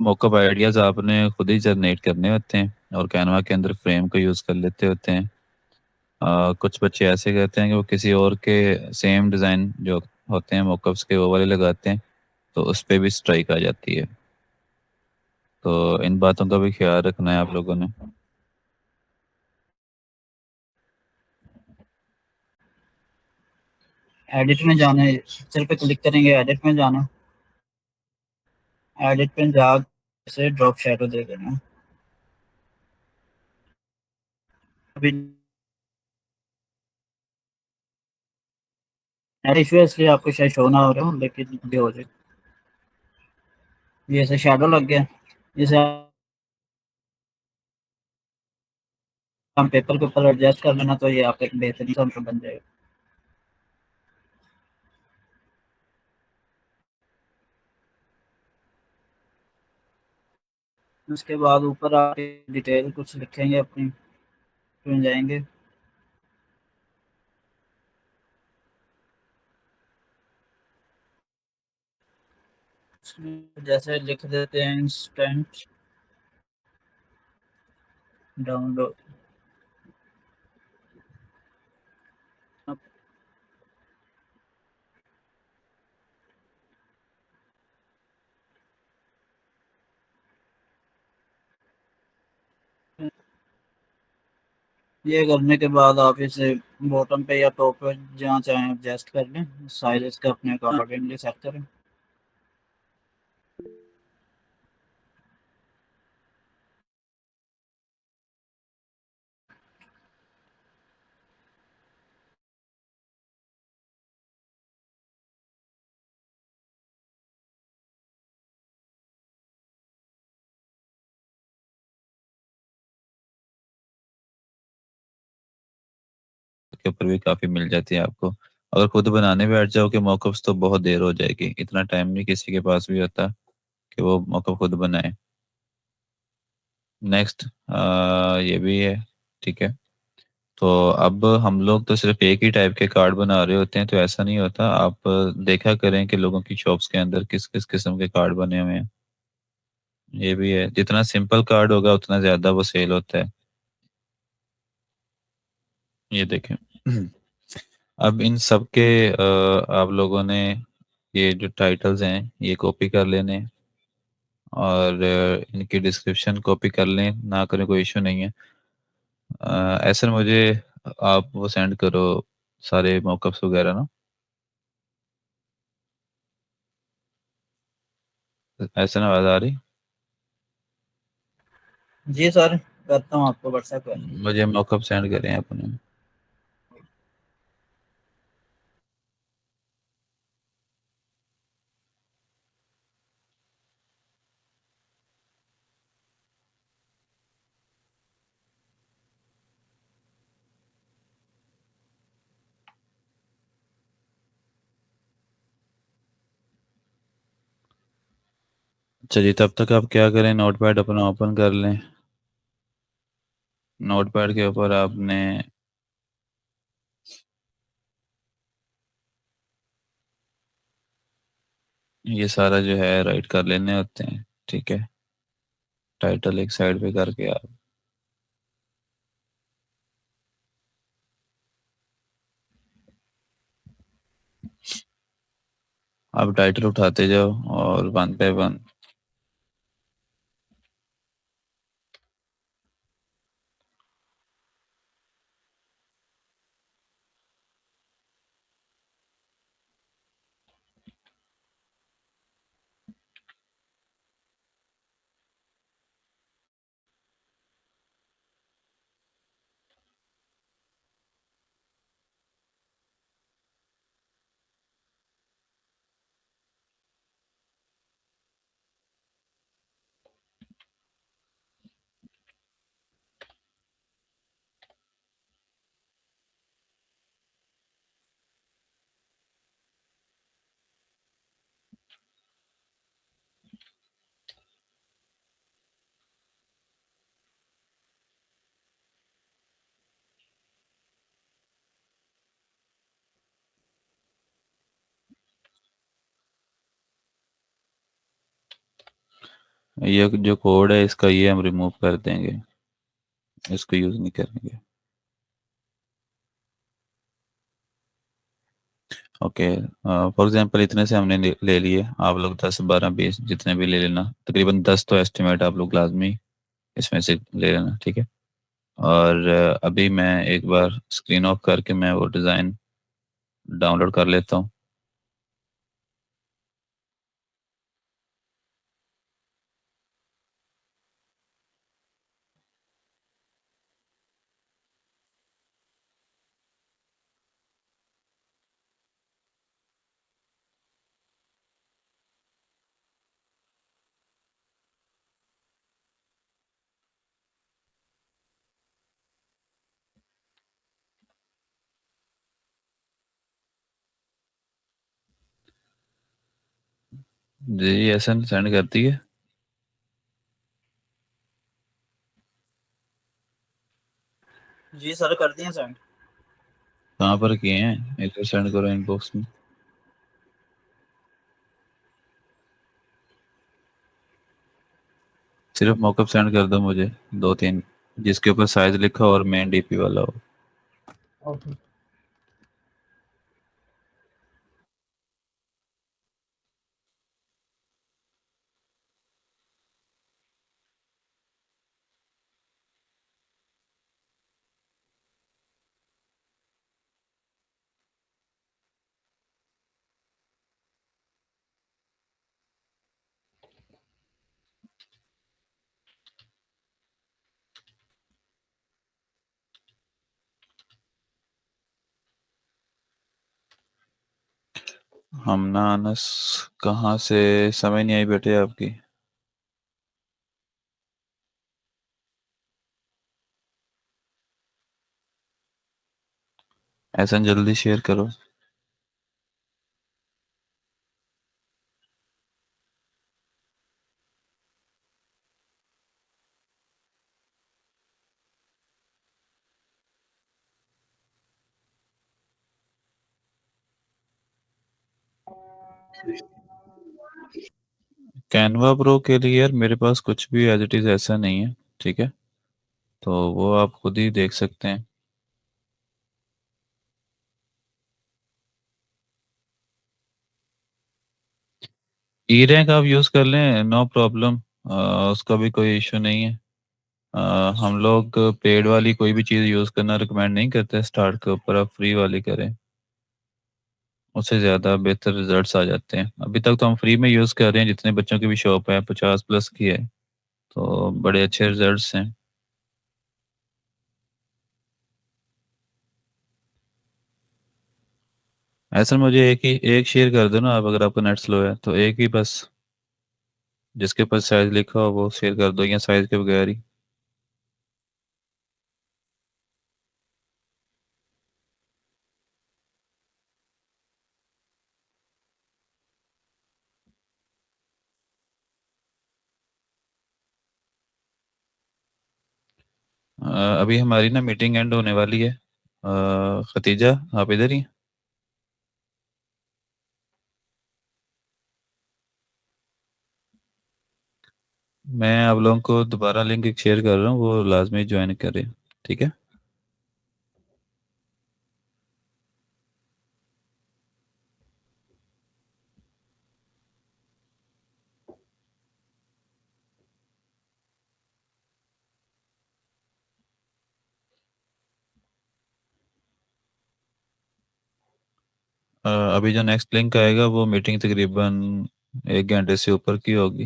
Mock-up ideas आपने खुद ही generate करने होते हैं और कैनवा के अंदर फ्रेम को यूज़ कर लेते होते हैं। कुछ बच्चे ऐसे करते हैं कि वो किसी और के सेम डिज़ाइन जो होते हैं मॉकअप्स के वो वाले लगाते हैं, तो उस पे भी स्ट्राइक आ जाती है। तो इन बातों का भी ख्याल रखना है आप लोगों ने। एडिट में जाना है, पिक्चर पे क्लिक करेंगे, एडिट में जाना, एडिट पे जा से ड्रॉप शैडो दे देना। अभी इशू है इसलिए आपको शायद शो ना हो रहा हो, लेकिन भी हो जाए। ये ऐसे शैडो लग गया, जैसे हम पेपर के ऊपर एडजस्ट कर लेना, तो ये आप एक बेहतरीन सा बन जाएगा। उसके बाद ऊपर आके डिटेल कुछ लिखेंगे अपनी, फिर जाएंगे। उसमें जैसे लिख देते हैं इंस्टेंट डाउनलोड। ये करने के बाद आप इसे बॉटम पे या टॉप पे जहाँ चाहें एडजस्ट कर लें, साइज इसका अपने अकॉर्डिंगली सेट करें। के ऊपर भी काफ़ी मिल जाती है आपको। अगर खुद बनाने बैठ जाओ कि मॉकअप्स, तो बहुत देर हो जाएगी, इतना टाइम नहीं किसी के पास भी होता कि वो मॉकअप खुद बनाए। नेक्स्ट ये भी है, ठीक है। तो अब हम लोग तो सिर्फ एक ही टाइप के कार्ड बना रहे होते हैं, तो ऐसा नहीं होता। आप देखा करें कि लोगों की शॉप्स के अंदर किस किस किस्म के कार्ड बने हुए हैं। ये भी है, जितना सिंपल कार्ड होगा उतना ज़्यादा वो सेल होता है। ये देखें। अब इन सब के आप लोगों ने ये जो टाइटल्स हैं ये कॉपी कर लेने हैं, और इनकी डिस्क्रिप्शन कॉपी कर लें, ना करें कोई इशू नहीं है। ऐसा मुझे आप वो सेंड करो सारे मॉकअप्स वगैरह ना। ऐसा ना आवाज़ आ रही। जी सर, करता हूँ आपको व्हाट्सएप पर। मुझे मॉकअप सेंड करें अपने। चलिए, तब तक आप क्या करें, नोटपैड अपना ओपन कर लें। नोटपैड के ऊपर आपने ये सारा जो है राइट कर लेने होते हैं, ठीक है। टाइटल एक साइड पे करके आप टाइटल उठाते जाओ और वन बाय वन। ये जो कोड है इसका, ये हम रिमूव कर देंगे, इसको यूज़ नहीं करेंगे। ओके, फॉर एग्जांपल इतने से हमने ले लिए, आप लोग 10 12 20 जितने भी ले लेना, तकरीबन 10 तो एस्टिमेट आप लोग लाजमी इसमें से ले लेना, ठीक है। और अभी मैं एक बार स्क्रीन ऑफ करके मैं वो डिज़ाइन डाउनलोड कर लेता हूँ। जी ऐसा सेंड करती है। जी सर, कर दिए सेंड। कहाँ पर किए हैं, एक बार सेंड करो इनबॉक्स में। सिर्फ मॉकअप सेंड कर दो मुझे, 2 3, जिसके ऊपर साइज लिखा हो और मेन डीपी वाला हो। ओके। हम ना अनस, कहाँ से, समझ नहीं आई बेटे आपकी। ऐसा जल्दी शेयर करो। कैनवा प्रो के लिए यार मेरे पास कुछ भी एज इट इज़ ऐसा नहीं है, ठीक है। तो वो आप खुद ही देख सकते हैं। ई रैंक आप यूज़ कर लें, नो प्रॉब्लम, उसका भी कोई इशू नहीं है। हम लोग पेड वाली कोई भी चीज़ यूज़ करना रिकमेंड नहीं करते, स्टार्ट के ऊपर आप फ्री वाली करें, उससे ज़्यादा बेहतर रिजल्ट्स आ जाते हैं। अभी तक तो हम फ्री में यूज़ कर रहे हैं, जितने बच्चों की भी शॉप है 50+ की है, तो बड़े अच्छे रिजल्ट्स हैं। ऐसा मुझे एक शेयर कर दो ना आप, अगर आपका नेट स्लो है तो एक ही बस, जिसके पास साइज लिखा हो वो शेयर कर दो, या साइज के बगैर ही। अभी हमारी ना मीटिंग एंड होने वाली है। खतीजा, आप इधर ही हैं? मैं आप लोगों को दोबारा लिंक एक शेयर कर रहा हूँ, वो लाजमी ज्वाइन करें, ठीक है। अभी जो नेक्स्ट लिंक आएगा वो मीटिंग तकरीबन 1 घंटे से ऊपर की होगी।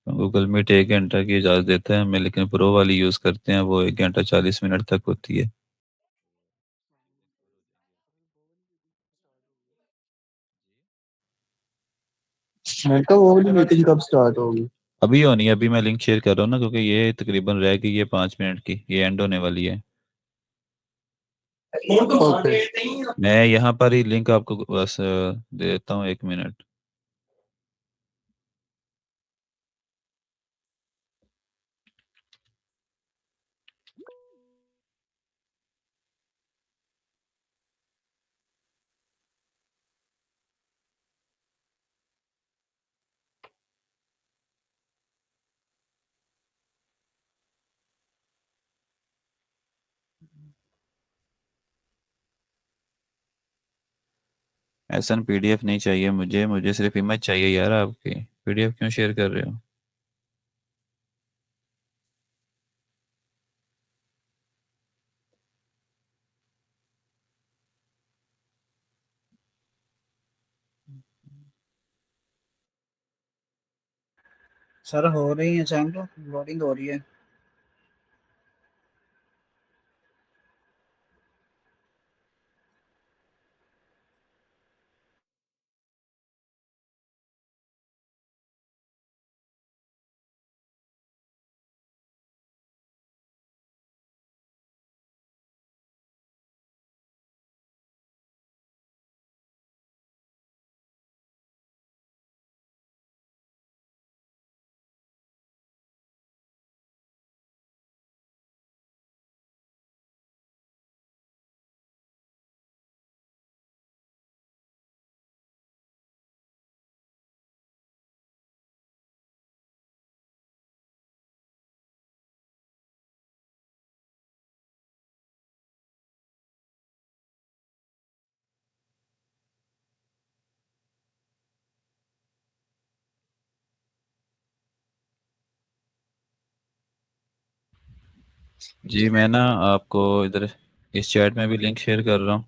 गूगल मीट 1 घंटा की इजाज़त देता है हमें, लेकिन प्रो वाली यूज़ करते हैं वो 1 घंटा 40 मिनट तक होती है। मैं तो वो वाली मीटिंग कब स्टार्ट होगी? अभी होनी है, अभी मैं लिंक शेयर कर रहा हूँ ना, क्योंकि ये तकरीबन रह गई है 5 मिनट की, ये एंड होने वाली है। ओके। मैं यहाँ पर ही लिंक आपको बस दे देता हूँ, 1 मिनट। ऐसा पीडीएफ नहीं चाहिए मुझे, मुझे सिर्फ इमेज चाहिए यार आपकी। पीडीएफ क्यों शेयर कर रहे हो? सर हो रही है सेंड, लोडिंग हो रही है। जी मैं ना आपको इधर इस चैट में भी लिंक शेयर कर रहा हूँ,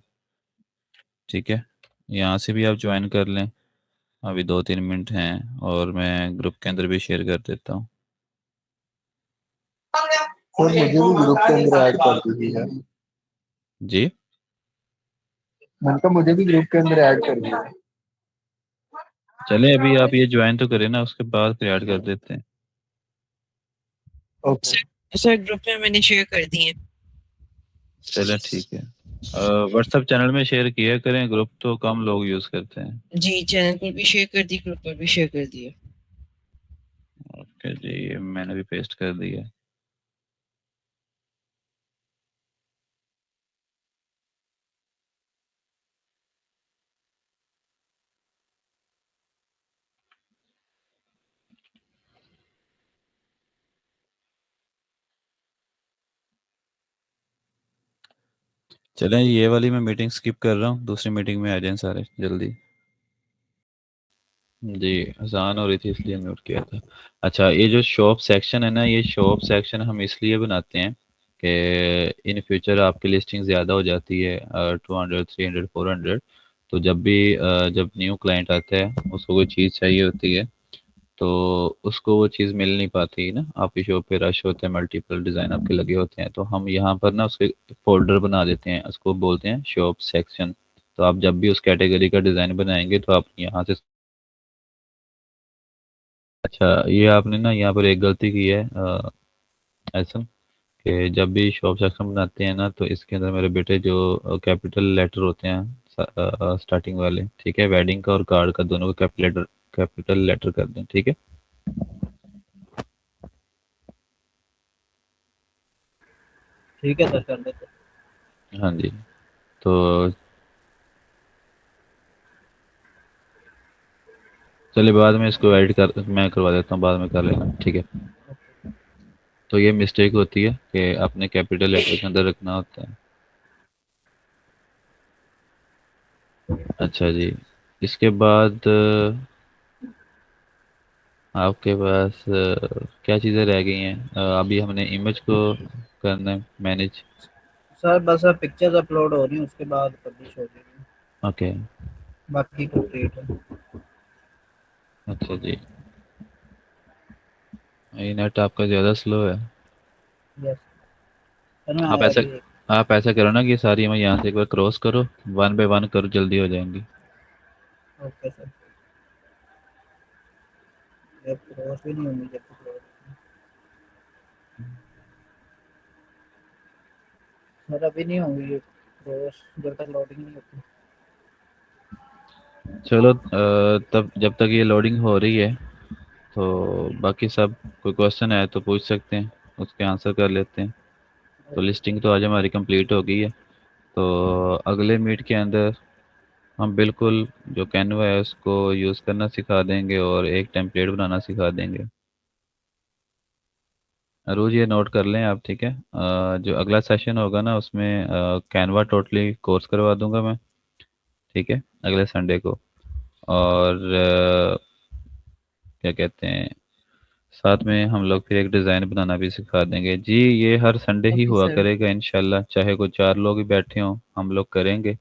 ठीक है? यहाँ से भी आप ज्वाइन कर लें। अभी 2-3 मिनट हैं और मैं ग्रुप के अंदर भी शेयर कर देता हूँ। और मुझे भी ग्रुप के अंदर ऐड कर दीजिए। जी मैंने कहा मुझे भी ग्रुप के अंदर ऐड कर दीजिए। चले, अभी आप ये ज्वाइन तो करें ना, उसके बाद फिर ऐड कर देते हैं। ओके सर ग्रुप में मैंने शेयर कर दिए। चले ठीक है। व्हाट्सएप चैनल में शेयर किया करें, ग्रुप तो कम लोग यूज़ करते हैं। जी चैनल पर भी शेयर कर दी, ग्रुप पर भी शेयर कर दिए। ओके जी, ये मैंने भी पेस्ट कर दिया। चलें, ये वाली मैं मीटिंग स्किप कर रहा हूँ, दूसरी मीटिंग में आ जाएं सारे जल्दी। जी अजान हो रही थी इसलिए म्यूट किया था। अच्छा, ये जो शॉप सेक्शन है ना, ये शॉप सेक्शन हम इसलिए बनाते हैं कि इन फ्यूचर आपकी लिस्टिंग ज़्यादा हो जाती है, 200, 300, 400। तो जब भी जब न्यू क्लाइंट आता है उसको कोई चीज़ चाहिए होती है, तो उसको वो चीज़ मिल नहीं पाती ना, आपकी शॉप पे रश होते हैं, मल्टीपल डिज़ाइन आपके लगे होते हैं, तो हम यहाँ पर ना उसके फोल्डर बना देते हैं, उसको बोलते हैं शॉप सेक्शन। तो आप जब भी उस कैटेगरी का डिज़ाइन बनाएंगे तो आप यहाँ से। अच्छा, ये आपने ना यहाँ पर एक गलती की है, ऐसा कि जब भी शॉप सेक्शन बनाते हैं ना, तो इसके अंदर मेरे बेटे जो कैपिटल लेटर होते हैं स्टार्टिंग वाले, ठीक है, वेडिंग का और कार्ड का दोनों का कैपिटल लेटर कर दें, ठीक है? ठीक है सर, कर देते। हाँ जी। तो चलिए, बाद में इसको एडिट कर मैं करवा देता हूँ, बाद में कर लेना, ठीक है? तो ये मिस्टेक होती है कि अपने कैपिटल लेटर के अंदर रखना होता है। अच्छा जी, इसके बाद आपके पास क्या चीज़ें रह गई हैं? अभी हमने इमेज को करना है मैनेज। सर बस अब पिक्चर्स अपलोड हो रही हैं, उसके बाद पब्लिश हो जाएगी। ओके। बाकी कंप्लीट है। अच्छा जी, ये नेट आपका ज़्यादा स्लो है। यस सर, मैं आप आ ऐसा रही है। आप ऐसा करो ना कि सारी मैं यहाँ से एक बार क्रॉस करो, 1 बाय 1 करो, जल्दी हो जाएंगी। ओके सर, ये क्रॉस भी नहीं होनी जब तक सर अभी नहीं होंगी ये क्रॉस जब तक लोडिंग नहीं होती। चलो, तब जब तक ये लोडिंग हो रही है तो बाकी सब कोई क्वेश्चन है तो पूछ सकते हैं, उसके आंसर कर लेते हैं। तो लिस्टिंग तो आज हमारी कंप्लीट हो गई है। तो अगले मीट के अंदर हम बिल्कुल जो कैनवा है उसको यूज़ करना सिखा देंगे और एक टेम्पलेट बनाना सिखा देंगे। रोज़ ये नोट कर लें आप, ठीक है? जो अगला सेशन होगा ना उसमें कैनवा टोटली कोर्स करवा दूंगा मैं, ठीक है? अगले संडे को। और क्या कहते हैं, साथ में हम लोग फिर एक डिज़ाइन बनाना भी सिखा देंगे जी। ये हर संडे ही ओके हुआ सर। करेगा इंशाल्लाह, चाहे कोई 4 लोग ही बैठे हों, हम लोग करेंगे।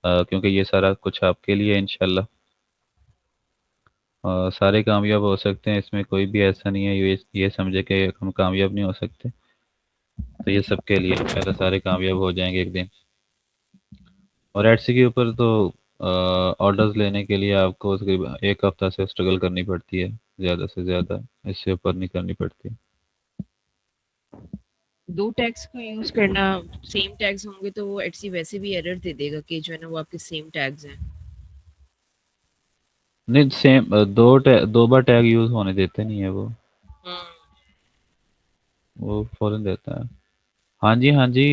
क्योंकि ये सारा कुछ आपके लिए इंशाल्लाह। सारे कामयाब हो सकते हैं, इसमें कोई भी ऐसा नहीं है ये समझे कि हम कामयाब नहीं हो सकते। तो ये सबके लिए इंशाल्लाह सारे कामयाब हो जाएंगे एक दिन। और एटसी के ऊपर तो ऑर्डर्स लेने के लिए आपको तकरीबन 1 हफ्ता से स्ट्रगल करनी पड़ती है, ज़्यादा से ज़्यादा, इससे ऊपर नहीं करनी पड़ती। 2 टैग्स को यूज करना, सेम टैग्स होंगे तो वो एटसी वैसे भी एरर दे देगा कि जो है ना वो आपके सेम टैग्स हैं। नहीं, सेम दो बार टैग यूज़ होने देते नहीं है वो फ़ौरन देता है। हाँ जी, हाँ जी।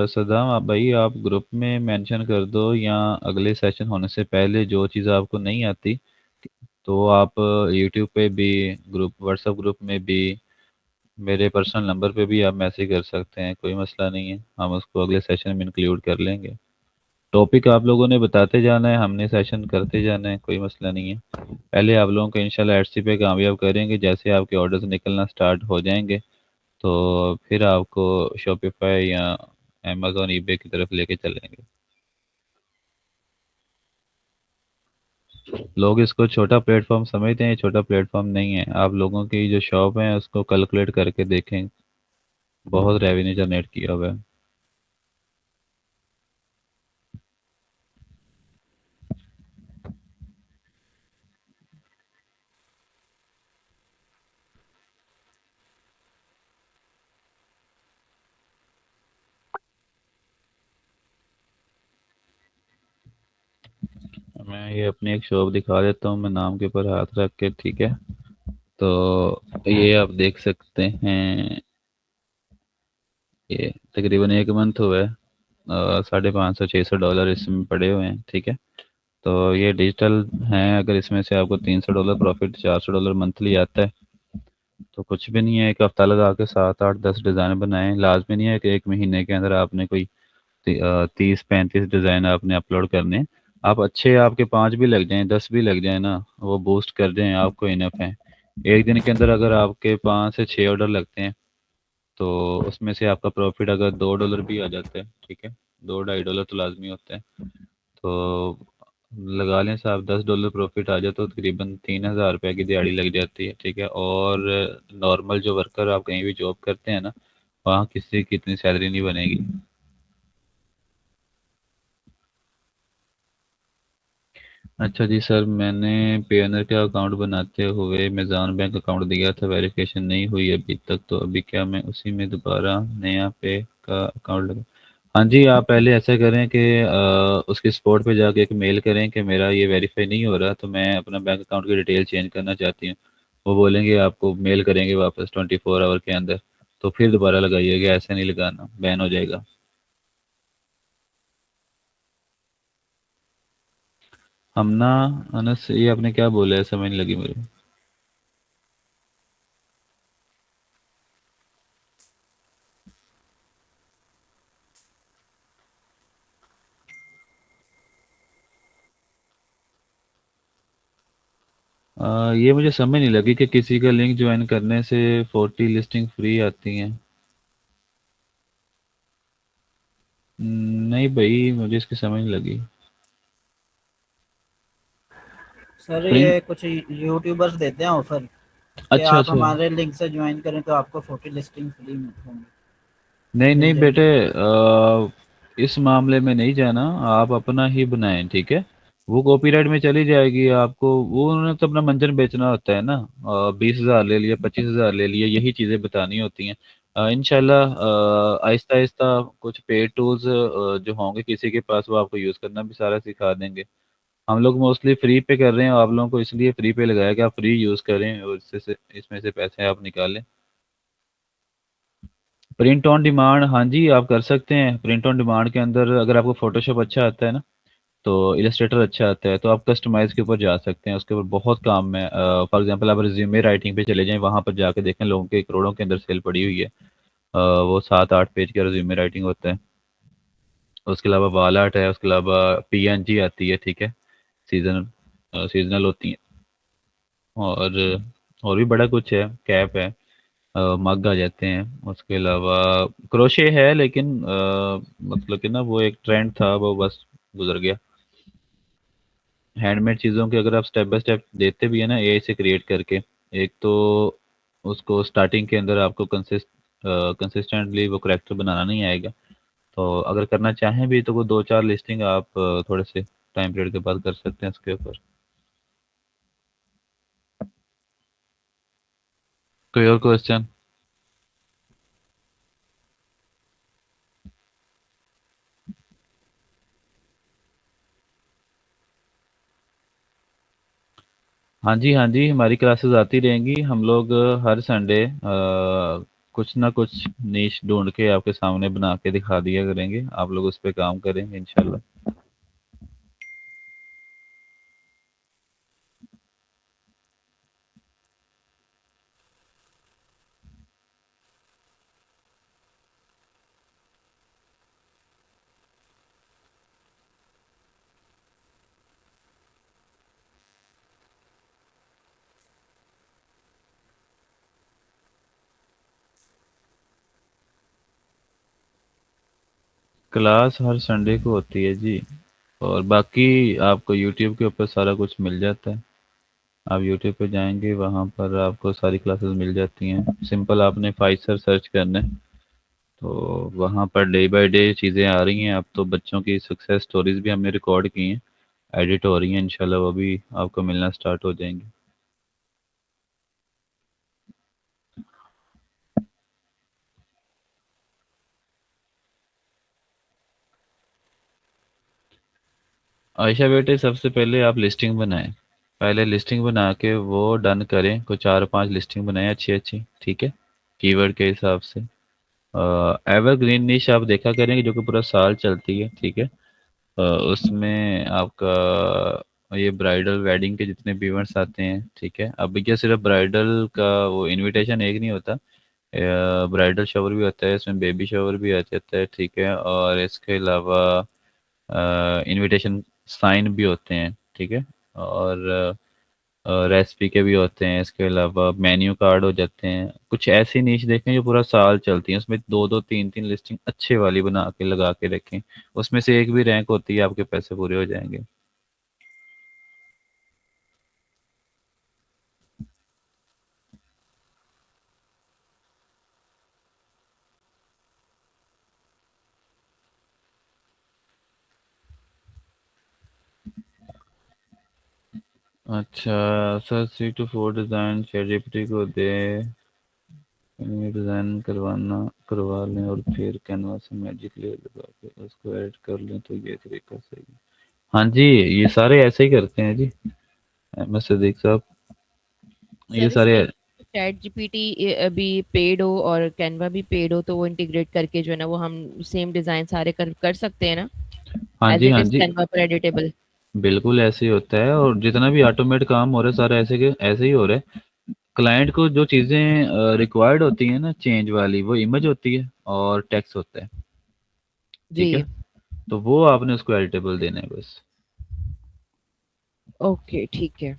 सदाम आप भाई, आप ग्रुप में मेंशन कर दो, या अगले सेशन होने से पहले जो चीज़ आपको नहीं आती तो आप यूट्यूब पे भी, ग्रुप व्हाट्सएप ग्रुप में भी, मेरे पर्सनल नंबर पे भी आप मैसेज कर सकते हैं, कोई मसला नहीं है, हम उसको अगले सेशन में इंक्लूड कर लेंगे। टॉपिक आप लोगों ने बताते जाना है, हमने सेशन करते जाना है, कोई मसला नहीं है। पहले आप लोगों को इंशाल्लाह एटसी पे कामयाब करेंगे, जैसे आपके ऑर्डर्स निकलना स्टार्ट हो जाएंगे तो फिर आपको शॉपिफाई या अमेज़न ईबे की तरफ लेके चलेंगे। लोग इसको छोटा प्लेटफॉर्म समझते हैं, ये छोटा प्लेटफॉर्म नहीं है। आप लोगों की जो शॉप है उसको कैलकुलेट करके देखें, बहुत रेवेन्यू जनरेट किया हुआ है। मैं ये अपनी एक शॉप दिखा देता हूँ, मैं नाम के ऊपर हाथ रख के, ठीक है। तो ये आप देख सकते हैं, ये तकरीबन 1 मंथ हुआ है, $550-600 इसमें पड़े हुए हैं, ठीक है। तो ये डिजिटल हैं, अगर इसमें से आपको $300 प्रॉफिट, $400 मंथली आता है तो कुछ भी नहीं है। 1 हफ्ता लगा के 7 8 10 डिज़ाइन बनाएं, लाजमी नहीं है कि 1 महीने के अंदर आपने कोई 30 35 डिज़ाइन आपने अपलोड करने हैं। आप अच्छे, आपके 5 भी लग जाएं, 10 भी लग जाए ना, वो बूस्ट कर जाएं, आपको इनफ है। एक दिन के अंदर अगर आपके 5 से 6 ऑर्डर लगते हैं तो उसमें से आपका प्रॉफिट अगर $2 भी आ जाता है, ठीक है, $2 2.5 तो लाजमी होता है। तो लगा लें साहब, $10 प्रॉफिट आ जाए तो तकरीबन 3,000 रुपये की दिहाड़ी लग जाती है, ठीक है। और नॉर्मल जो वर्कर आप कहीं भी जॉब करते हैं ना, वहाँ किसी की इतनी सैलरी नहीं बनेगी। अच्छा जी सर, मैंने पेनर का अकाउंट बनाते हुए मेज़ान बैंक अकाउंट दिया था, वेरिफिकेशन नहीं हुई अभी तक, तो अभी क्या मैं उसी में दोबारा नया पे का अकाउंट लगा? हाँ जी, आप पहले ऐसा करें कि उसके स्पॉट पे जाके एक मेल करें कि मेरा ये वेरीफाई नहीं हो रहा, तो मैं अपना बैंक अकाउंट की डिटेल चेंज करना चाहती हूँ। वो बोलेंगे, आपको मेल करेंगे वापस 24 आवर के अंदर। तो फिर दोबारा लगाइएगा, ऐसे नहीं लगाना, बैन हो जाएगा। हम ना, अनस, ये आपने क्या बोला है, समझ नहीं लगी मुझे। ये मुझे समझ नहीं लगी कि किसी का लिंक ज्वाइन करने से 40 लिस्टिंग फ्री आती हैं। नहीं भाई, मुझे इसकी समझ नहीं लगी। सर प्रिंट, ये कुछ यूट्यूबर्स देते हैं ऑफर कि अच्छा आप अच्छा। हमारे लिंक से ज्वाइन करें तो आपको 40 लिस्टिंग फ्री होंगी, नहीं मिल नहीं जाएंगी। बेटे, इस मामले में नहीं जाना, आप अपना ही बनाएं, ठीक है। वो कॉपीराइट में चली जाएगी आपको, वो उन्होंने तो अपना मंजन बेचना होता है ना। 20,000 ले लिया, 25,000 ले लिया, यही चीज़ें बतानी होती हैं। इंशाल्लाह आहिस्ता आहिस्ता कुछ पेड टूल्स जो होंगे किसी के पास, वो आपको यूज़ करना भी सारा सिखा देंगे। हम लोग मोस्टली फ्री पे कर रहे हैं, आप लोगों को इसलिए फ्री पे लगाया कि आप फ्री यूज़ करें और इसमें से पैसे आप निकालें। प्रिंट ऑन डिमांड, हाँ जी, आप कर सकते हैं। प्रिंट ऑन डिमांड के अंदर अगर आपको फोटोशॉप अच्छा आता है ना, तो इलस्ट्रेटर अच्छा आता है, तो आप कस्टमाइज के ऊपर जा सकते हैं, उसके ऊपर बहुत काम है। फॉर एग्जांपल आप रिज्यूमे राइटिंग पे चले जाएं, वहाँ पर जाके देखें, लोगों के करोड़ों के अंदर सेल पड़ी हुई है। वो 7 8 पेज का रिज्यूमे राइटिंग होता है। उसके अलावा वाल आर्ट है, उसके अलावा पीएनजी आती है, ठीक है। सीजनल होती हैं। और भी बड़ा कुछ है, कैप है, मग आ जाते हैं। उसके अलावा क्रोशे है, लेकिन मतलब कि ना वो एक ट्रेंड था, वो बस गुजर गया। हैंडमेड चीज़ों के अगर आप स्टेप बाय स्टेप देते भी है ना एआई से क्रिएट करके, एक तो उसको स्टार्टिंग के अंदर आपको कंसिस्टेंटली वो करेक्टर बनाना नहीं आएगा। तो अगर करना चाहें भी तो वो 2-4 लिस्टिंग आप थोड़े से टाइम पीरियड के बाद कर सकते हैं इसके ऊपर। कोई और क्वेश्चन? हाँ जी, हाँ जी, हमारी क्लासेस आती रहेंगी। हम लोग हर संडे कुछ ना कुछ नीश ढूंढ के आपके सामने बना के दिखा दिया करेंगे, आप लोग उस पे काम करेंगे इंशाल्लाह। क्लास हर संडे को होती है जी। और बाकी आपको यूट्यूब के ऊपर सारा कुछ मिल जाता है। आप यूट्यूब पे जाएंगे, वहाँ पर आपको सारी क्लासेस मिल जाती हैं। सिंपल आपने फाइसर सर्च करना है, तो वहाँ पर डे बाय डे चीज़ें आ रही हैं। अब तो बच्चों की सक्सेस स्टोरीज भी हमने रिकॉर्ड की हैं, एडिट हो रही हैं, इंशाल्लाह वो भी आपको मिलना स्टार्ट हो जाएंगी। आयशा बेटे, सबसे पहले आप लिस्टिंग बनाएं। पहले लिस्टिंग बना के वो डन करें, कोई 4-5 लिस्टिंग बनाएं अच्छी अच्छी, ठीक है, कीवर्ड के हिसाब से। एवरग्रीन निश आप देखा करेंगे जो कि पूरा साल चलती है, ठीक है। उसमें आपका ये ब्राइडल वेडिंग के जितने भी इवेंट्स आते हैं, ठीक है। अब क्या सिर्फ ब्राइडल का वो इनविटेशन एक नहीं होता, ब्राइडल शावर भी होता है, इसमें बेबी शावर भी आ जाता है, ठीक है। और इसके अलावा इनविटेशन साइन भी होते हैं, ठीक है। और रेसिपी के भी होते हैं, इसके अलावा मेन्यू कार्ड हो जाते हैं। कुछ ऐसी नीश देखें जो पूरा साल चलती हैं, उसमें दो दो तीन तीन लिस्टिंग अच्छे वाली बना के लगा के रखें। उसमें से एक भी रैंक होती है, आपके पैसे पूरे हो जाएंगे। अच्छा सर, 3 to 4 डिज़ाइन चैट को दे, डिज़ाइन करवा लें और फिर कैनवा से मैजिक लेयर लगा के उसको ऐड कर लें, तो ये तरीका सही है। हाँ जी, ये सारे ऐसे ही करते हैं जी, एमएस सिद्दीक साहब, ये सर सारे। इसमें चैट जीपीटी अभी पेड हो और कैनवा भी पेड हो, तो वो इंटीग्रेट करके जो है ना वो हम सेम डिजाइन सारे कर सकते हैं ना, हाँ एज जी, इट हाँ इज जी, कैनवा पर एडिटेबल। बिल्कुल ऐसे ही होता है। और जितना भी ऑटोमेट काम हो रहा है सारा ऐसे के ऐसे ही हो रहा है। क्लाइंट को जो चीज़ें रिक्वायर्ड होती हैं ना चेंज वाली, वो इमेज होती है और टेक्स्ट होता है, ठीक है। जी। तो वो आपने उसको एडिटेबल देना है बस। ओके ठीक है।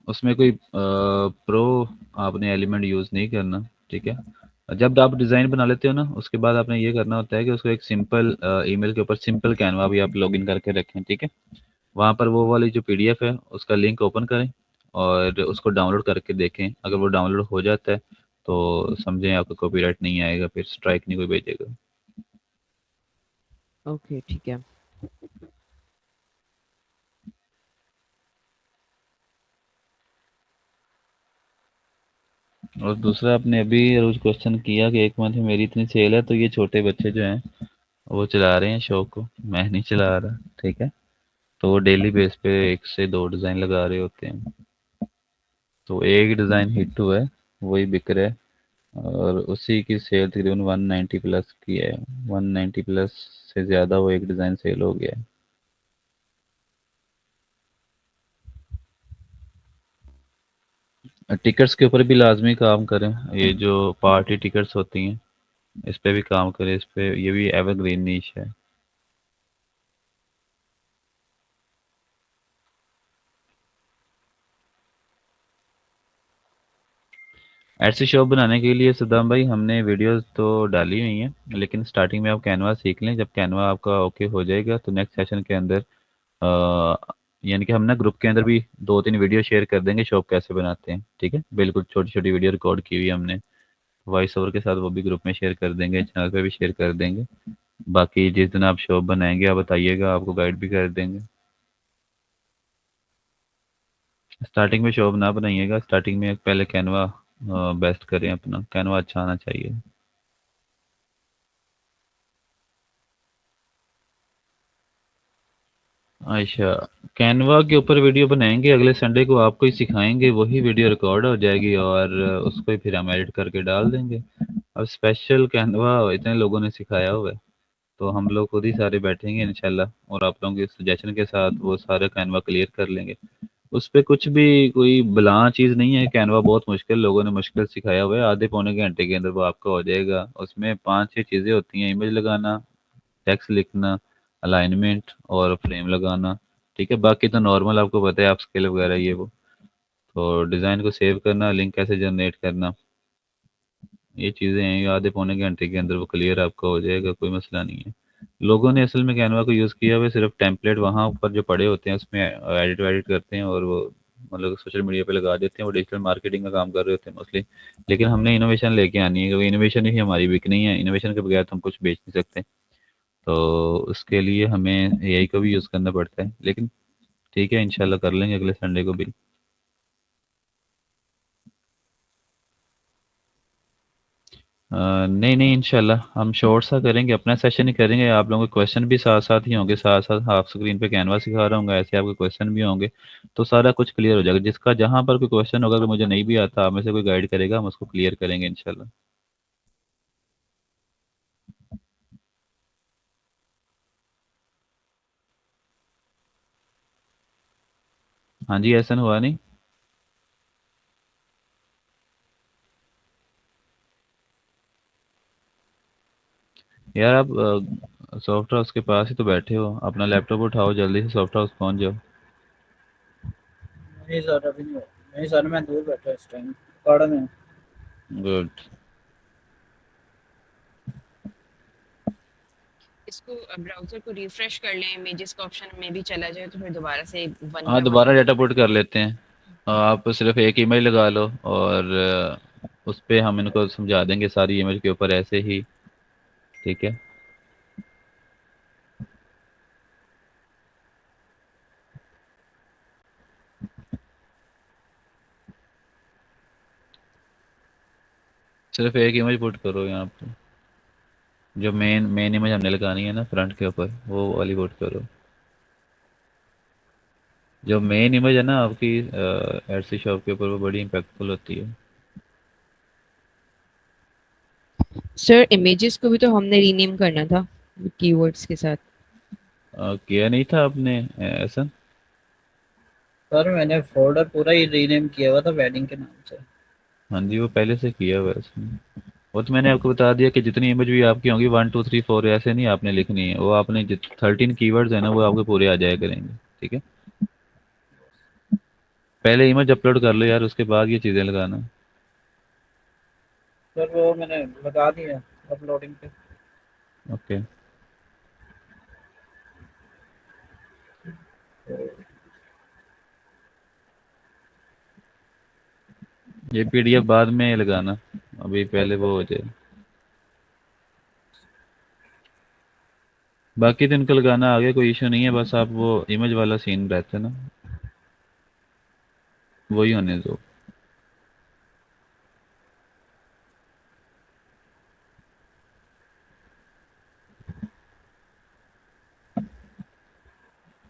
उसमें कोई प्रो आपने एलिमेंट यूज़ नहीं करना, ठीक है। जब आप डिज़ाइन बना लेते हो ना, उसके बाद आपने ये करना होता है कि उसको एक सिंपल ईमेल के ऊपर सिंपल कैनवा भी आप लॉगिन करके रखें, ठीक है। वहाँ पर वो वाली जो पीडीएफ है उसका लिंक ओपन करें और उसको डाउनलोड करके देखें। अगर वो डाउनलोड हो जाता है तो समझें आपको कॉपीराइट नहीं आएगा, फिर स्ट्राइक नहीं कोई भेजेगा। ओके ठीक है। और दूसरा, आपने अभी रोज क्वेश्चन किया कि 1 मंथ में मेरी इतनी सेल है, तो ये छोटे बच्चे जो हैं वो चला रहे हैं शो को, मैं नहीं चला रहा, ठीक है। तो वो डेली बेस पे 1 से 2 डिज़ाइन लगा रहे होते हैं। तो एक डिज़ाइन हिट हुआ है, वही बिक रहा है। और उसी की सेल तकरीबन 190 प्लस की है। 190 प्लस से ज़्यादा वो एक डिज़ाइन सेल हो गया है। टिकट्स के ऊपर भी लाजमी काम करें। ये जो पार्टी टिकट्स होती हैं, इस पे भी काम करें। इस पे ये भी एवरग्रीन नीश है। ऐसी शॉप बनाने के लिए सदाम भाई हमने वीडियोस तो डाली हुई हैं, लेकिन स्टार्टिंग में आप कैनवा सीख लें। जब कैनवा आपका ओके हो जाएगा तो नेक्स्ट सेशन के अंदर यानी कि हम ना ग्रुप के अंदर भी 2-3 वीडियो शेयर कर देंगे शॉप कैसे बनाते हैं, ठीक है। बिल्कुल छोटी छोटी वीडियो रिकॉर्ड की हुई हमने, वॉइस ओवर के साथ, वो भी ग्रुप में शेयर कर देंगे, चैनल पे भी शेयर कर देंगे। बाकी जिस दिन आप शॉप बनाएंगे आप बताइएगा, आपको गाइड भी कर देंगे। स्टार्टिंग में शॉप ना बनाइएगा, स्टार्टिंग में पहले कैनवा बेस्ट करें, अपना कैनवा अच्छा आना चाहिए। अच्छा, कैनवा के ऊपर वीडियो बनाएंगे, अगले संडे को आपको ही सिखाएंगे, वही वीडियो रिकॉर्ड हो जाएगी और उसको ही फिर हम एडिट करके डाल देंगे। अब स्पेशल कैनवा इतने लोगों ने सिखाया हुआ है, तो हम लोग खुद ही सारे बैठेंगे इंशाल्लाह और आप लोगों के सजेशन के साथ वो सारा कैनवा क्लियर कर लेंगे। उस पे कुछ भी कोई बला चीज़ नहीं है। कैनवा बहुत मुश्किल, लोगों ने मुश्किल सिखाया हुआ है, आधे पौने घंटे के अंदर वो आपका हो जाएगा। उसमें 5-6 चीज़ें होती हैं, इमेज लगाना, टेक्स्ट लिखना, अलाइनमेंट और फ्रेम लगाना, ठीक है। बाकी तो नॉर्मल आपको पता है, आप स्केल वगैरह ये वो, तो डिज़ाइन को सेव करना, लिंक कैसे जनरेट करना, ये चीज़ें हैं। ये आधे पौने घंटे के अंदर वो क्लियर आपका हो जाएगा, कोई मसला नहीं है। लोगों ने असल में कैनवा को यूज़ किया हुआ है, सिर्फ टेम्पलेट वहाँ ऊपर जो पड़े होते हैं उसमें एडिट वेडिट करते हैं और वो मतलब सोशल मीडिया पे लगा देते हैं। वो डिजिटल मार्केटिंग का काम कर रहे होते हैं मोस्टली। लेकिन हमने इनोवेशन लेके आनी है, क्योंकि इनोवेशन ही हमारी बिकनी है। इनोवेशन के बगैर तो हम कुछ बेच नहीं सकते, तो उसके लिए हमें एआई को भी यूज़ करना पड़ता है। लेकिन ठीक है, इंशाल्लाह कर लेंगे अगले संडे को भी। नहीं नहीं, इंशाल्लाह हम शॉर्ट सा करेंगे, अपना सेशन ही करेंगे। आप लोगों के क्वेश्चन भी साथ साथ ही होंगे, साथ साथ हाफ स्क्रीन पे कैनवा सिखा रहा हूँ, ऐसे आपके क्वेश्चन भी होंगे, तो सारा कुछ क्लियर हो जाएगा। जिसका जहाँ पर कोई क्वेश्चन होगा, अगर मुझे नहीं भी आता, आप में से कोई गाइड करेगा, हम उसको क्लियर करेंगे इंशाल्लाह। हाँ जी, ऐसा हुआ नहीं यार। आप सॉफ्ट हाउस के पास ही तो बैठे हो, अपना लैपटॉप उठाओ, जल्दी से सॉफ्ट हाउस पहुँच जाओ। नहीं सर, अभी नहीं हुआ। नहीं सर, मैं दूर बैठा इस टाइम, पहाड़ में। गुड। इसको ब्राउज़र को रिफ्रेश कर लें, इमेजेस का ऑप्शन में भी चला जाए तो फिर दोबारा से वन हाँ, बाय वन दोबारा डाटा पुट कर लेते हैं। आप सिर्फ एक ईमेल लगा लो और उस पे हम इनको समझा देंगे सारी इमेज के ऊपर ऐसे ही, ठीक है। सिर्फ एक इमेज पुट करो यहाँ पे, जो मेन मेन इमेज हमने लगानी है ना फ्रंट के ऊपर, वो वाली पुट करो। जो मेन इमेज है ना आपकी एडसी शॉप के ऊपर, वो बड़ी इम्पैक्टफुल होती है। सर इमेजेस को भी तो हमने रीनेम करना था कीवर्ड्स के साथ। किया नहीं था आपने ऐसा? सर मैंने फोल्डर पूरा ही रीनेम किया हुआ था वेडिंग के नाम से। हाँ जी, वो पहले से किया हुआ है उसने। वो तो मैंने आपको बता दिया कि जितनी इमेज भी आपकी होंगी 1 2 3 4 ऐसे नहीं आपने लिखनी है, वो आपने 13 कीवर्ड्स है ना, वो आपके पूरे आ जाया करेंगे, ठीक है। पहले इमेज अपलोड कर लो यार, उसके बाद ये चीज़ें लगाना। सर वो मैंने लगा दिया अपलोडिंग पे। ओके। ये पीडीएफ बाद में लगाना, अभी पहले वो हो जाए। बाकी तो इनको लगाना आगे कोई इशू नहीं है, बस आप वो इमेज वाला सीन रहता है ना, वही होने दो।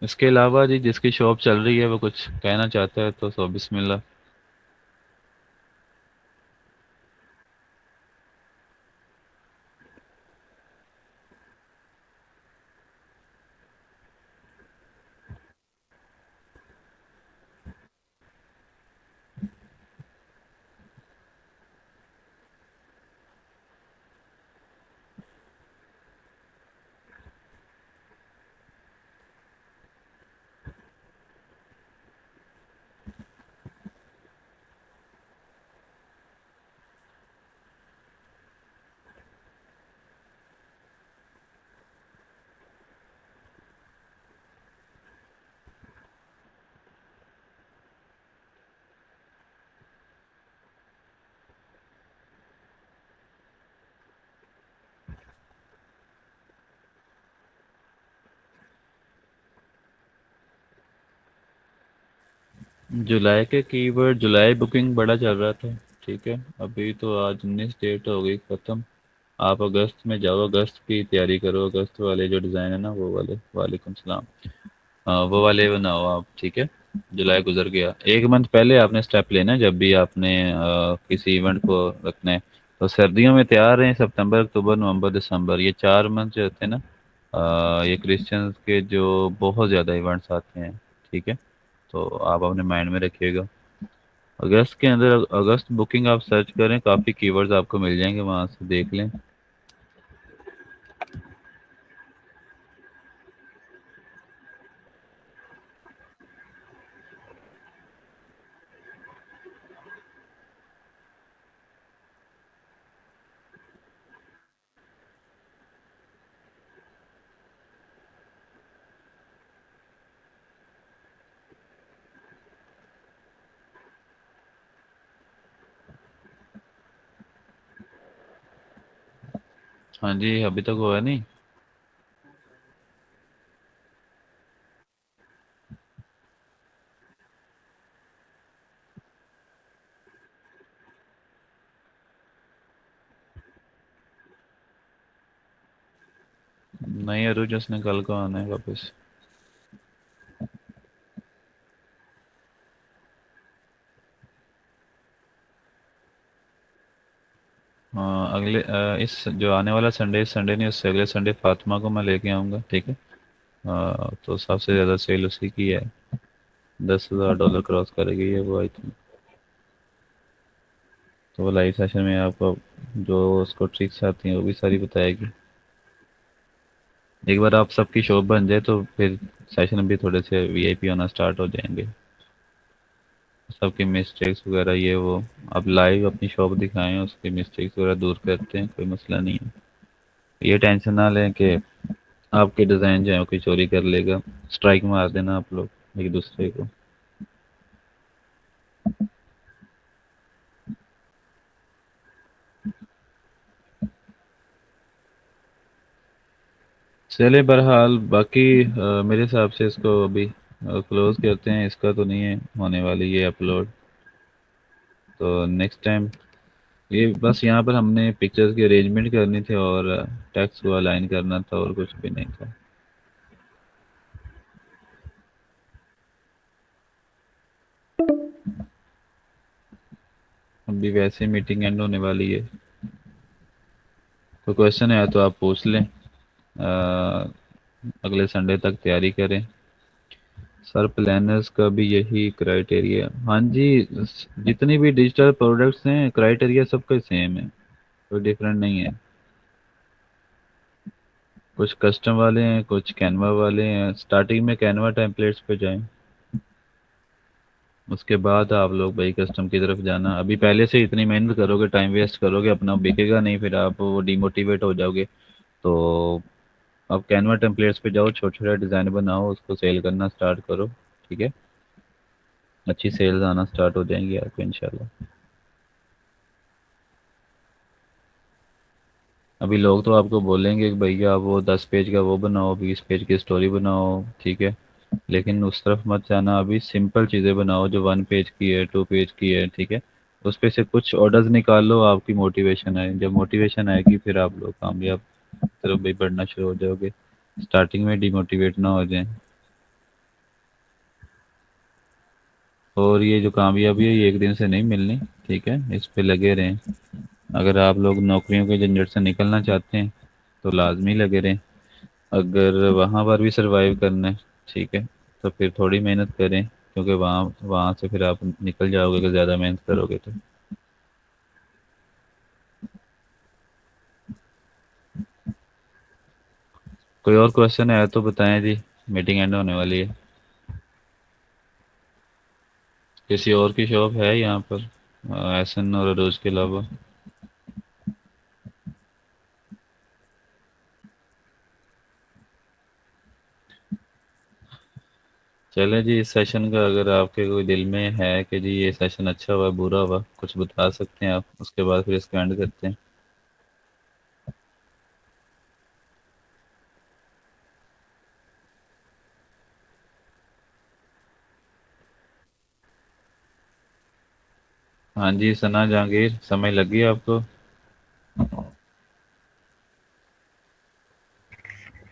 इसके अलावा जी जिसकी शॉप चल रही है वो कुछ कहना चाहता है तो सो बिस्मिल्लाह। जुलाई के कीवर्ड, जुलाई बुकिंग बड़ा चल रहा था, ठीक है। अभी तो आज 19 डेट हो गई ख़त्म। आप अगस्त में जाओ, अगस्त की तैयारी करो, अगस्त वाले जो डिज़ाइन है ना वो वाले। वालेकुम सलाम। हाँ वो वाले बनाओ आप, ठीक है। जुलाई गुजर गया, एक मंथ पहले आपने स्टेप लेना है जब भी आपने किसी इवेंट को रखना है। तो सर्दियों में तैयार हैं, सितंबर अक्टूबर नवंबर दिसंबर, ये 4 मंथ जो होते हैं ना, ये क्रिश्चियंस के जो बहुत ज़्यादा इवेंट्स आते हैं, ठीक है। तो आप अपने माइंड में रखिएगा। अगस्त के अंदर, अगस्त बुकिंग आप सर्च करें, काफ़ी कीवर्ड्स आपको मिल जाएंगे, वहाँ से देख लें। हाँ जी, अभी तक हुआ नहीं। नहीं अरुज, उसने कल को आना है वापस। हाँ अगले इस जो आने वाला संडे, इस संडे नहीं उससे अगले संडे फातिमा को मैं लेके आऊँगा, ठीक है। तो सबसे ज़्यादा सेल उसी की है, $10,000 क्रॉस करेगी ये वो, आई थिंक। तो वो लाइव सेशन में आपको जो उसको ट्रिक्स आती हैं वो भी सारी बताएगी। एक बार आप सबकी शॉप बन जाए तो फिर सेशन भी थोड़े से वीआईपी होना स्टार्ट हो जाएंगे। सबकी मिस्टेक्स वगैरह ये वो, आप लाइव अपनी शॉप दिखाएं, उसकी मिस्टेक्स वगैरह दूर करते हैं, कोई मसला नहीं है। ये टेंशन ना लें कि आपके डिज़ाइन जो है वो कोई चोरी कर लेगा। स्ट्राइक मार देना आप लोग एक दूसरे को। चले बहरहाल, बाकी मेरे हिसाब से इसको अभी क्लोज करते हैं, इसका तो नहीं है होने वाली ये अपलोड। तो नेक्स्ट टाइम ये बस यहाँ पर हमने पिक्चर्स की अरेंजमेंट करनी थी और टेक्स्ट को अलाइन करना था, और कुछ भी नहीं था। अभी वैसे मीटिंग एंड होने वाली है। कोई क्वेश्चन है तो आप पूछ लें, अगले संडे तक तैयारी करें। सर प्लानर्स का भी यही क्राइटेरिया, हाँ जी। जितनी भी डिजिटल प्रोडक्ट्स हैं क्राइटेरिया सबका सेम है, कोई डिफरेंट नहीं है। कुछ कस्टम वाले हैं, कुछ कैनवा वाले हैं। स्टार्टिंग में कैनवा टेम्पलेट्स पे जाएं, उसके बाद आप लोग भाई कस्टम की तरफ जाना। अभी पहले से इतनी मेहनत करोगे, टाइम वेस्ट करोगे, अपना बिकेगा नहीं, फिर आप वो डिमोटिवेट हो जाओगे। तो आप कैनवा टेम्पलेट्स पे जाओ, छोटे छोटे डिज़ाइन बनाओ, उसको सेल करना स्टार्ट करो, ठीक है। अच्छी सेल्स आना स्टार्ट हो जाएंगी आपको इंशाल्लाह। अभी लोग तो आपको बोलेंगे कि भैया आप वो 10 पेज का वो बनाओ, 20 पेज की स्टोरी बनाओ, ठीक है। लेकिन उस तरफ मत जाना, अभी सिंपल चीज़ें बनाओ जो 1 पेज की है, 2 पेज की है, ठीक है। उस पे से कुछ ऑर्डर्स निकाल लो, आपकी मोटिवेशन आए, जब मोटिवेशन आएगी फिर आप लोग कामयाब तरफ भी बढ़ना शुरू हो जाओगे। स्टार्टिंग में डिमोटिवेट ना हो जाए। और ये जो कामयाबी है ये एक दिन से नहीं मिलनी, ठीक है, इस पे लगे रहें। अगर आप लोग नौकरियों के झंझट से निकलना चाहते हैं तो लाजमी लगे रहें। अगर वहाँ पर भी सरवाइव करना है, ठीक है, तो फिर थोड़ी मेहनत करें, क्योंकि वहाँ वहाँ से फिर आप निकल जाओगे अगर ज़्यादा मेहनत करोगे तो। कोई और क्वेश्चन है तो बताएं जी, मीटिंग एंड होने वाली है। किसी और की शॉप है यहाँ पर एहसन और अरोज के अलावा? चले जी, इस सेशन का अगर आपके कोई दिल में है कि जी ये सेशन अच्छा हुआ बुरा हुआ, कुछ बता सकते हैं आप, उसके बाद फिर इसको एंड करते हैं। हाँ जी सना जहांगीर, समय लग गई आपको?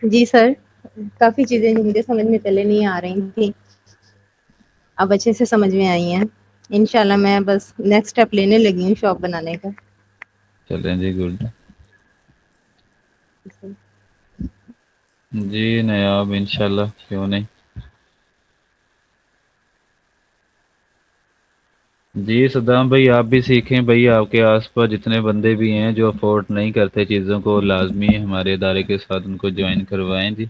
जी सर, काफ़ी चीज़ें जो मुझे समझ में पहले नहीं आ रही थी, अब अच्छे से समझ में आई हैं। इंशाल्लाह मैं बस नेक्स्ट स्टेप लेने लगी हूँ शॉप बनाने का। चलें जी, गुड। जी नायाब, इंशाल्लाह, क्यों नहीं। जी सद्दाम भाई, आप भी सीखें भाई। आपके आसपास जितने बंदे भी हैं जो अफोर्ड नहीं करते चीज़ों को, लाजमी हमारे इदारे के साथ उनको ज्वाइन करवाएं जी।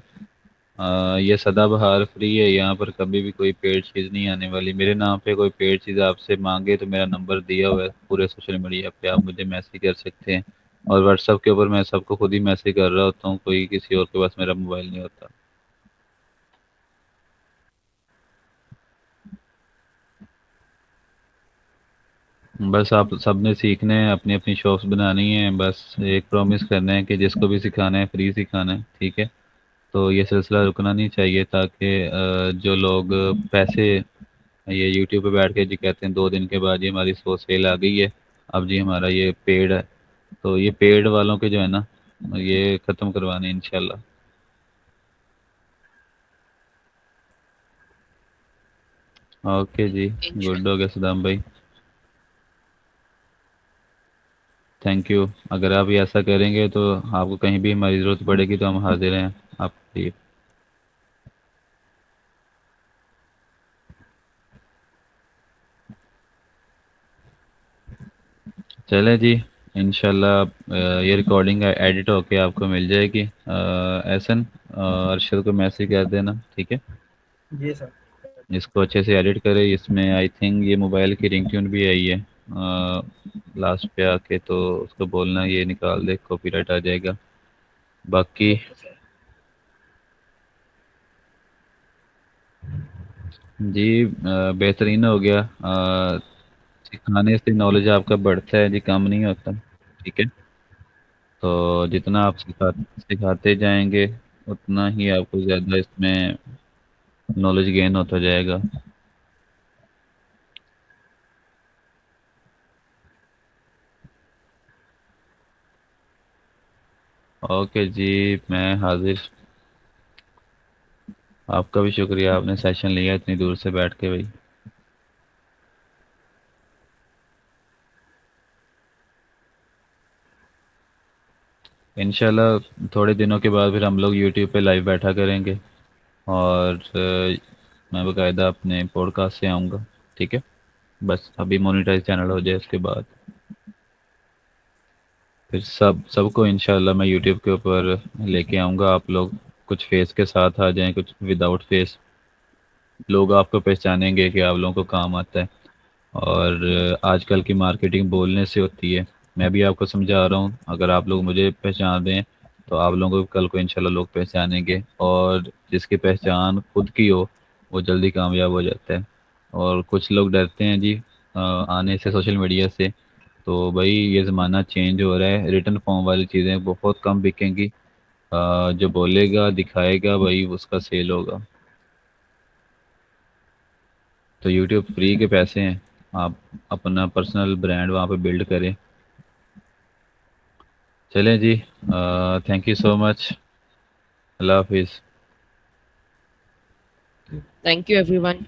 ये सदाबहार फ्री है, यहाँ पर कभी भी कोई पेड चीज़ नहीं आने वाली। मेरे नाम पे कोई पेड चीज़ आपसे मांगे तो मेरा नंबर दिया हुआ है पूरे सोशल मीडिया पे, आप मुझे मैसेज कर सकते हैं। और व्हाट्सअप के ऊपर मैं सबको खुद ही मैसेज कर रहा होता हूँ, कोई किसी और के पास मेरा मोबाइल नहीं होता। बस आप सबने सीखना है, अपनी अपनी शॉप्स बनानी है। बस एक प्रॉमिस करना है कि जिसको भी सिखाना है फ्री सिखाना है, ठीक है। तो ये सिलसिला रुकना नहीं चाहिए, ताकि जो लोग पैसे, ये यूट्यूब पे बैठ के जी कहते हैं 2 दिन के बाद ये हमारी सो सेल आ गई है, अब जी हमारा ये पेड है, तो ये पेड वालों के जो है ना, ये ख़त्म करवाने इंशाल्लाह। ओके जी, गुड हो गया सदाम भाई, थैंक यू। अगर आप ये ऐसा करेंगे तो आपको कहीं भी हमारी ज़रूरत पड़ेगी तो हम हाजिर हैं आपके लिए। चले जी, इंशाल्लाह ये रिकॉर्डिंग एडिट होके आपको मिल जाएगी। एहसन, अरशद को मैसेज कर देना, ठीक है। जी सर। इसको अच्छे से एडिट करें। इसमें आई थिंक ये मोबाइल की रिंगटोन भी आई है लास्ट पे आके, तो उसको बोलना ये निकाल दे, कॉपीराइट आ जाएगा। बाकी ओके सर। जी बेहतरीन हो गया। सिखाने से नॉलेज आपका बढ़ता है जी, कम नहीं होता, ठीक है। तो जितना आप सिखाते जाएंगे उतना ही आपको ज़्यादा इसमें नॉलेज गेन होता जाएगा। ओके जी, मैं हाजिर। आपका भी शुक्रिया, आपने सेशन लिया इतनी दूर से बैठ के भाई। इंशाल्लाह थोड़े दिनों के बाद फिर हम लोग यूट्यूब पे लाइव बैठा करेंगे, और मैं बाकायदा अपने पॉडकास्ट से आऊँगा, ठीक है। बस अभी मोनेटाइज चैनल हो जाए उसके बाद फिर सबको इंशाल्लाह मैं यूट्यूब के ऊपर लेके आऊँगा। आप लोग कुछ फेस के साथ आ जाएं, कुछ विदाउट फेस, लोग आपको पहचानेंगे कि आप लोगों को काम आता है। और आजकल की मार्केटिंग बोलने से होती है, मैं भी आपको समझा रहा हूँ। अगर आप लोग मुझे पहचान दें तो आप लोगों को कल को इंशाल्लाह लोग पहचानेंगे, और जिसकी पहचान खुद की हो वो जल्दी कामयाब हो जाता है। और कुछ लोग डरते हैं जी आने से सोशल मीडिया से, तो भाई ये ज़माना चेंज हो रहा है, रिटर्न फॉर्म वाली चीज़ें बहुत कम बिकेंगी। जो बोलेगा दिखाएगा भाई उसका सेल होगा। तो यूट्यूब फ्री के पैसे हैं, आप अपना पर्सनल ब्रांड वहाँ पे बिल्ड करें। चलें जी, थैंक यू सो मच, अल्लाह हाफिज़। Thank you, everyone.